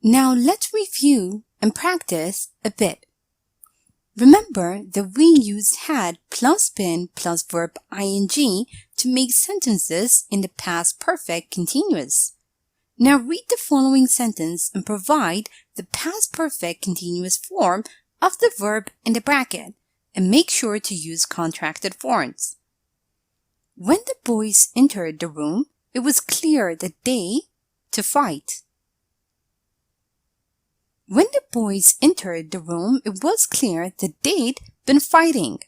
Now let's review and practice a bit. Remember that we used had plus been plus verb ing to make sentences in the past perfect continuous. Now read the following sentence and provide the past perfect continuous form of the verb in the bracket and make sure to use contracted forms. When the boys entered the room, it was clear that they to fight. When the boys entered the room, it was clear that they'd been fighting.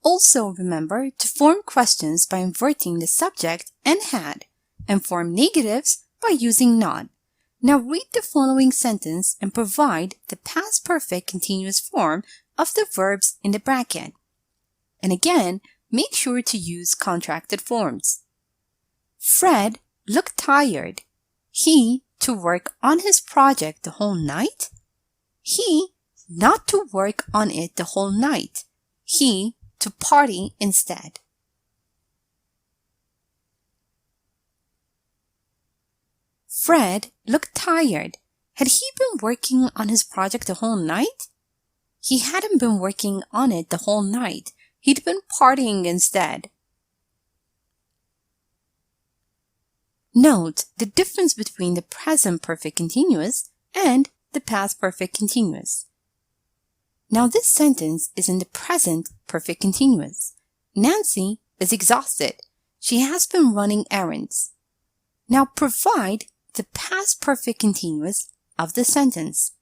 Also remember to form questions by inverting the subject and had, and form negatives by using not. Now read the following sentence and provide the past perfect continuous form of the verbs in the bracket. And again, make sure to use contracted forms. Fred looked tired. He to work on his project the whole night. He not to work on it the whole night. He to party instead. Fred looked tired. Had he been working on his project the whole night? He hadn't been working on it the whole night. He'd been partying instead. Note the difference between the present perfect continuous and the past perfect continuous. Now this sentence is in the present perfect continuous. Nancy is exhausted. She has been running errands. Now provide the past perfect continuous of the sentence.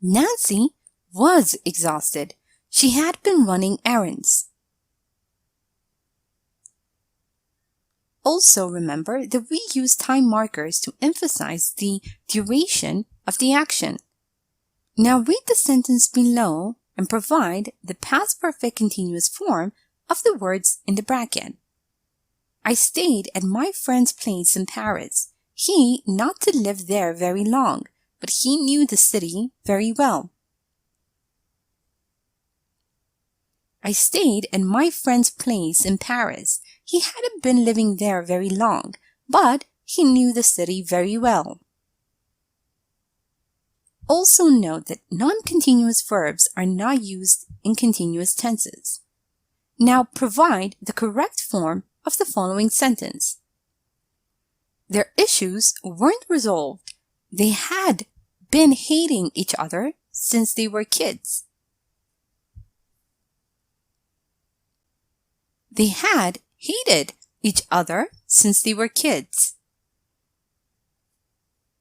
Nancy was exhausted. She had been running errands. Also remember that we use time markers to emphasize the duration of the action. Now read the sentence below and provide the past perfect continuous form of the words in the bracket. I stayed at my friend's place in Paris. He not to live there very long, but he knew the city very well. I stayed at my friend's place in Paris. He hadn't been living there very long, but he knew the city very well. Also note that non-continuous verbs are not used in continuous tenses. Now provide the correct form of the following sentence. Their issues weren't resolved. They had been hating each other since they were kids. They had hated each other since they were kids.